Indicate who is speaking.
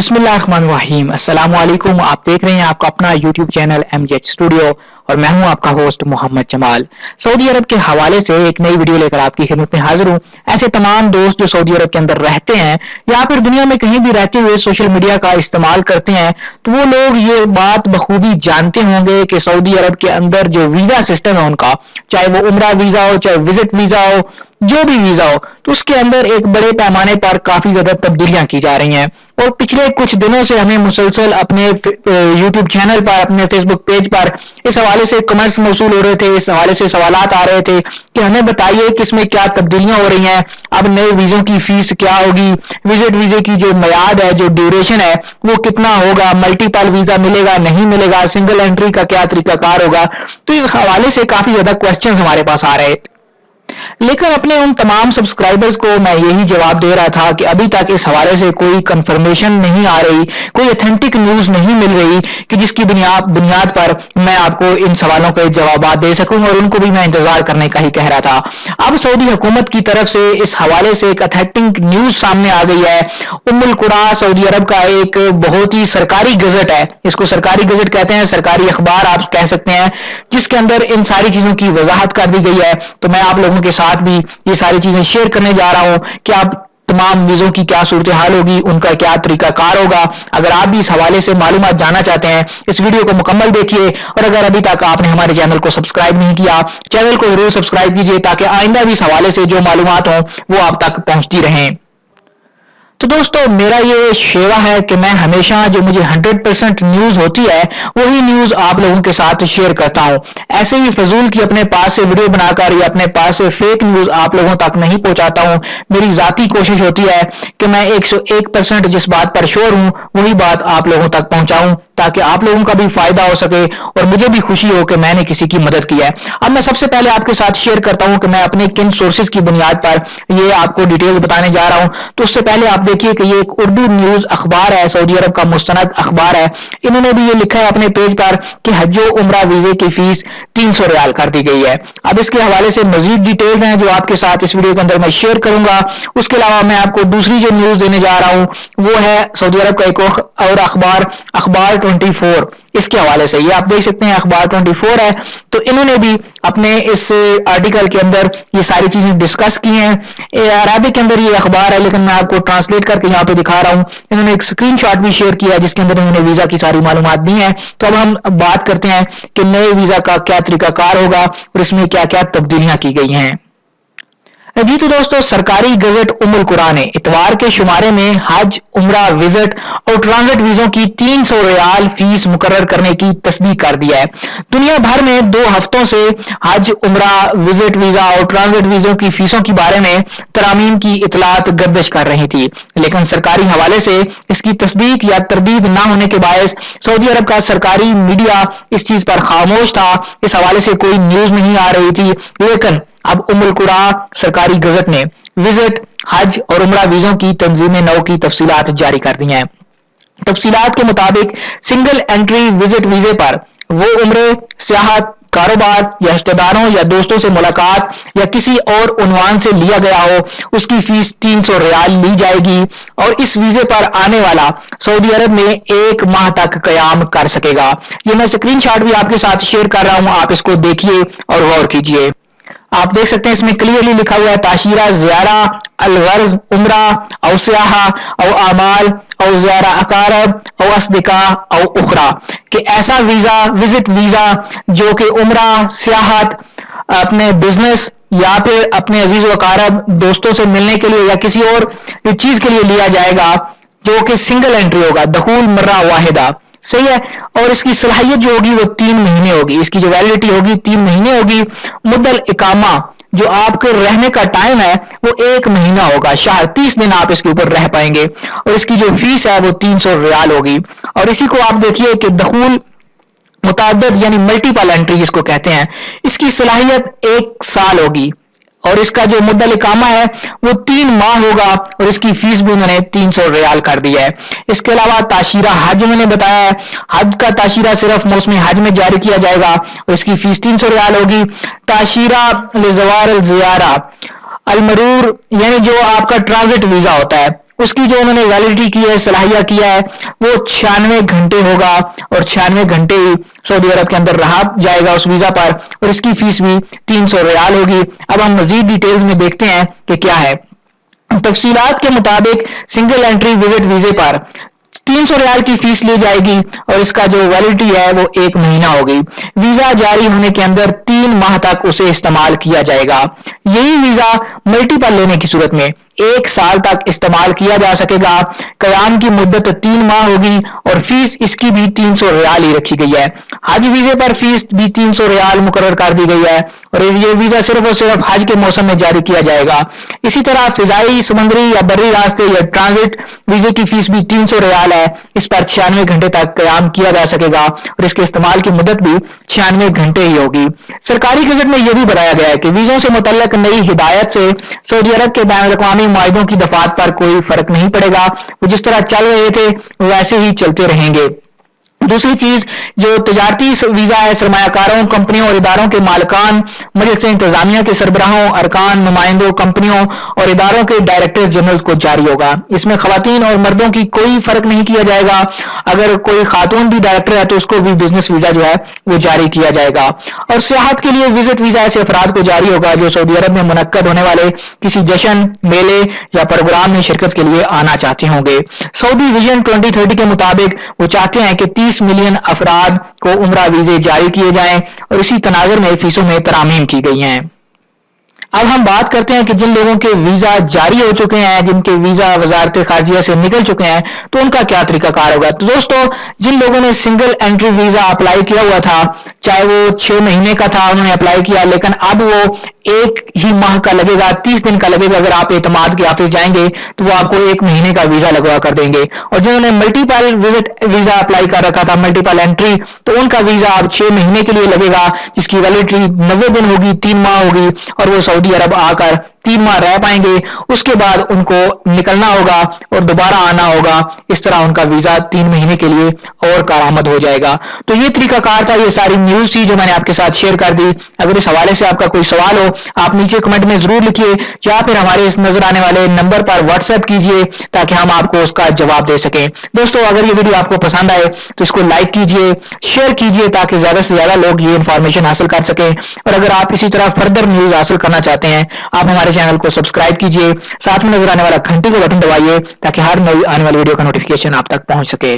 Speaker 1: बिस्मिल्लाहिर्रहमानिर्रहीम। अस्सलाम वालेकुम। आप देख रहे हैं आपका अपना यूट्यूब चैनल MJ स्टूडियो और मैं हूं आपका होस्ट मोहम्मद जमाल। सऊदी अरब के हवाले से एक नई वीडियो लेकर आपकी खिदमत में हाजिर हूं। ऐसे तमाम दोस्त जो सऊदी अरब के अंदर रहते हैं या फिर दुनिया में कहीं भी रहते हुए सोशल मीडिया का इस्तेमाल करते हैं तो वो लोग ये बात बखूबी जानते होंगे कि सऊदी अरब के अंदर जो वीजा सिस्टम है उनका, चाहे वो उम्रा वीजा हो, चाहे विजिट वीजा हो, जो भी वीजा हो, तो उसके अंदर एक बड़े पैमाने पर काफी ज्यादा तब्दीलियां की जा रही हैं। और पिछले कुछ दिनों से हमें मुसलसल अपने यूट्यूब चैनल पर, अपने फेसबुक पेज पर इस हवाले से कमेंट्स मौसूल हो रहे थे, इस हवाले से सवालात आ रहे थे कि हमें बताइए कि इसमें क्या तब्दीलियां हो रही हैं, अब नए वीजों की फीस क्या होगी, विजिट वीजे की जो मियाद है, जो ड्यूरेशन है वो कितना होगा, मल्टीपल वीजा मिलेगा नहीं मिलेगा, सिंगल एंट्री का क्या तरीकाकार होगा। तो इस हवाले से काफी ज्यादा क्वेश्चंस हमारे पास आ रहे थे, लेकिन अपने उन तमाम सब्सक्राइबर्स को मैं यही जवाब दे रहा था कि अभी तक इस हवाले से कोई कंफर्मेशन नहीं आ रही, कोई ऑथेंटिक न्यूज नहीं मिल रही कि जिसकी बुनियाद पर मैं आपको इन सवालों के जवाब दे सकूं, और उनको भी मैं इंतजार करने का ही कह रहा था। अब सऊदी हुकूमत की तरफ से इस हवाले से एक ऑथेंटिक न्यूज सामने आ गई है। उम्मुल कुरा सऊदी अरब का एक बहुत ही सरकारी गजट है, इसको सरकारी गजट कहते हैं, सरकारी अखबार आप कह सकते हैं, जिसके अंदर इन सारी चीजों की वजाहत कर दी गई है। तो मैं आप लोगों के साथ भी ये सारी चीजें शेयर करने जा रहा हूं कि आप तमाम वीजों की क्या सूरत हाल होगी, उनका क्या तरीकाकार होगा। अगर आप भी इस हवाले से मालूमात जानना चाहते हैं, इस वीडियो को मुकम्मल देखिए, और अगर अभी तक आपने हमारे चैनल को सब्सक्राइब नहीं किया, चैनल को जरूर सब्सक्राइब कीजिए ताकि आइंदा भी इस हवाले से जो मालूमात हो वो आप तक पहुंचती रहें। तो दोस्तों, मेरा ये शेवा है कि मैं हमेशा जो मुझे 100% न्यूज होती है वही न्यूज आप लोगों के साथ शेयर करता हूं। ऐसे ही फजूल की अपने पास से वीडियो बनाकर या अपने पास से फेक न्यूज आप लोगों तक नहीं पहुंचाता हूं। मेरी जाती कोशिश होती है कि मैं 101% जिस बात पर श्योर हूं वही बात आप लोगों तक पहुंचाऊं, ताकि आप लोगों का भी फायदा हो सके और मुझे भी खुशी हो कि मैंने किसी की मदद की है। अब मैं सबसे पहले आपके साथ शेयर करता हूं कि मैं अपने किन सोर्सेज की बुनियाद पर ये आपको डिटेल्स बताने जा रहा हूं। तो उससे पहले आप देखिए कि ये एक उर्दू न्यूज अखबार है, सऊदी अरब का मुस्तनद अखबार है। इन्होंने भी ये लिखा है अपने पेज पर कि हज उम्रा वीजे की फीस 300 रियाल कर दी गई है। अब इसके हवाले से मजीद डिटेल्स हैं जो आपके साथ इस वीडियो के अंदर मैं शेयर करूंगा। उसके अलावा मैं आपको दूसरी जो न्यूज देने जा रहा हूं वो है सऊदी अरब का एक और अखबार 24, इसके हवाले से। ये आप देख सकते हैं अखबार 24 है। तो इन्होंने भी अपने इस आर्टिकल के अंदर ये सारी चीजें डिस्कस की हैं। अरबिक के अंदर ये अखबार है, लेकिन मैं आपको ट्रांसलेट करके यहाँ पे दिखा रहा हूँ। इन्होंने एक स्क्रीनशॉट भी शेयर किया है जिसके अंदर इन्होंने वीजा की सारी मालूमात दी है। तो अब हम बात करते हैं कि नए वीजा का क्या तरीकाकार होगा और इसमें क्या क्या तब्दीलियां की गई हैं। जी तो दोस्तों, सरकारी गजट उम्मुल कुरा ने इतवार के शुमारे में हज, उम्रा, विजिट और ट्रांजिट वीजों की 300 रियाल फीस मुकर्रर करने की तस्दीक कर दिया है। दुनिया भर में 2 हफ्तों से हज, उम्रा, विजिट वीजा और ट्रांजिट वीजों की फीसों के बारे में तरामीम की इतलात गर्दिश कर रही थी, लेकिन सरकारी हवाले से इसकी तस्दीक या तरदीद न होने के बायस सऊदी अरब का सरकारी मीडिया इस चीज पर खामोश था। इस हवाले से कोई न्यूज नहीं आ रही थी। लेकिन अब उम्मुल कुरा सरकारी गजट ने विजिट, हज और उम्रा वीजों की तंजीम नौ की तफसीलात जारी कर दी हैं। तफसीलात के मुताबिक सिंगल एंट्री विजिट वीजे पर वो उम्रे, सियाहत, कारोबार या रिश्तेदारों या दोस्तों से मुलाकात या किसी और उन्वान से लिया गया हो, उसकी फीस 300 रियाल ली जाएगी और इस वीजे पर आने वाला सऊदी अरब में 1 माह तक कयाम कर सकेगा। ये मैं स्क्रीनशॉट भी आपके साथ शेयर कर रहा हूं, आप इसको देखिए और गौर कीजिए। आप देख सकते हैं इसमें क्लियरली लिखा हुआ है ताशीरा ज़ियारा अलगर्ज उम्रा और सियाहा और अमाल और ज़ियारा अकारब और अस्दिका और उखरा, कि ऐसा वीजा, विजिट वीजा जो कि उम्रा, सियाहत, अपने बिजनेस या फिर अपने अजीज व अकारब, दोस्तों से मिलने के लिए या किसी और चीज के लिए लिया जाएगा, जो कि सिंगल एंट्री होगा, दखूल मर्रा वाहिदा, सही है। और इसकी सलाहियत जो होगी वो 3 महीने होगी, इसकी जो वैलिडिटी होगी 3 महीने होगी। मुद्दल इकामा, जो आपके रहने का टाइम है वो 1 महीना होगा, शायद 30 दिन आप इसके ऊपर रह पाएंगे, और इसकी जो फीस है वो 300 रियाल होगी। और इसी को आप देखिए कि दखूल मुतादद यानी मल्टीपल एंट्री जिसको कहते हैं, इसकी सलाहियत 1 साल होगी और इसका जो मुद्दल इकामा है वो 3 माह होगा और इसकी फीस भी उन्होंने 300 रियाल कर दिया है। इसके अलावा ताशीरा हज उन्होंने बताया है, हज का ताशीरा सिर्फ मौसमी हज में जारी किया जाएगा और इसकी फीस 300 रियाल होगी। ताशीरा लिज़वार ज़ियारा अलमरूर, यानी जो आपका ट्रांजिट वीजा होता है उसकी जो उन्होंने वैलिडिटी की है, सलाहियत किया है, वो 96 घंटे होगा और 96 घंटे ही सऊदी अरब के अंदर रहा जाएगा उस वीजा पर, और इसकी फीस भी 300 रियाल होगी। अब हम मजीद डिटेल्स में देखते हैं कि क्या है। तफसीलात के मुताबिक सिंगल एंट्री विजिट वीजे पर 300 रियाल की फीस ली जाएगी और इसका जो वैलिडिटी है वो 1 महीना होगी। वीजा जारी होने के अंदर 3 माह तक उसे इस्तेमाल किया जाएगा। यही वीजा मल्टीपल लेने की सूरत में 1 साल तक इस्तेमाल किया जा सकेगा। कयाम की मुद्दत 3 माह होगी और फीस इसकी भी 300 रियाल ही रखी गई है। हज वीजे पर फीस भी 300 रियाल मुकर्रर कर दी गई है और ये वीजा सिर्फ और सिर्फ हज के मौसम में जारी किया जाएगा। इसी तरह फिजाई, समुद्री या बर्री रास्ते या ट्रांजिट वीजे की फीस भी 300 रियाल है। इस पर 96 घंटे तक कयाम किया जा सकेगा और इसके इस्तेमाल की मुद्दत भी 96 घंटे ही होगी। सरकारी गजट में यह भी बताया गया है कि वीजों से मुतल्लक नई हिदायत से सऊदी अरब के बैन अल-अक़वामी मुआहिदों की दफात पर कोई फर्क नहीं पड़ेगा। वो जिस तरह चल रहे थे वैसे ही चलते रहेंगे। दूसरी चीज जो तजारती वीजा है, सरमायाकारों, कंपनियों और इदारों के मालिकान, मजलिस इंतजामिया के सरबराहों, अरकान, नुमाइंदों, कंपनियों और इदारों के डायरेक्टर जनरल को जारी होगा। इसमें खवातीन और मर्दों की कोई फर्क नहीं किया जाएगा। अगर कोई खातून भी डायरेक्टर है तो उसको भी बिजनेस वीजा जो है वो जारी किया जाएगा। और सियाहत के लिए विजिट वीजा ऐसे अफराद को जारी होगा जो सऊदी अरब में मुनक्कद होने वाले किसी जश्न, मेले या प्रोग्राम में शिरकत के लिए आना चाहते होंगे। सऊदी विजन 2030 के मुताबिक वो चाहते हैं कि 30 मिलियन अफराद को उम्रा वीजे जारी किए जाएं और इसी तनाजुर में फीसों में तरामीम की गई हैं। अब हम बात करते हैं कि जिन लोगों के वीजा जारी हो चुके हैं, जिनके वीजा वजारत खारजिया से निकल चुके हैं, तो उनका क्या तरीकाकार होगा। तो दोस्तों, जिन लोगों ने सिंगल एंट्री वीजा अप्लाई किया हुआ था, चाहे वो 6 महीने का था उन्होंने अप्लाई किया, लेकिन अब वो 1 ही माह का लगेगा, 30 दिन का लगेगा। अगर आप एतमाद के ऑफिस जाएंगे तो वो आपको 1 महीने का वीजा लगवा कर देंगे। और जिन्होंने मल्टीपल विजिट वीजा अप्लाई कर रखा था, मल्टीपल एंट्री, तो उनका वीजा अब 6 महीने के लिए लगेगा, जिसकी वैलिडिटी 90 दिन होगी, 3 माह होगी और वो सऊदी अरब आकर 3 माह रह पाएंगे। उसके बाद उनको निकलना होगा और दोबारा आना होगा। इस तरह उनका वीजा 3 महीने के लिए और कारामद हो जाएगा। तो ये तरीकाकार था, ये सारी न्यूज थी जो मैंने आपके साथ शेयर कर दी। अगर इस हवाले से आपका कोई सवाल हो आप नीचे कमेंट में जरूर लिखिए या फिर हमारे इस नजर आने वाले नंबर पर व्हाट्सएप कीजिए ताकि हम आपको उसका जवाब दे सकें। दोस्तों, अगर ये वीडियो आपको पसंद आए तो इसको लाइक कीजिए, शेयर कीजिए ताकि ज्यादा से ज्यादा लोग ये इंफॉर्मेशन हासिल कर सकें। और अगर आप इसी तरह फर्दर न्यूज हासिल करना चाहते हैं, आप हमारे चैनल को सब्सक्राइब कीजिए, साथ में नजर आने वाला घंटी का बटन दबाइए ताकि हर नई आने वाली वीडियो का नोटिफिकेशन आप तक पहुंच सके।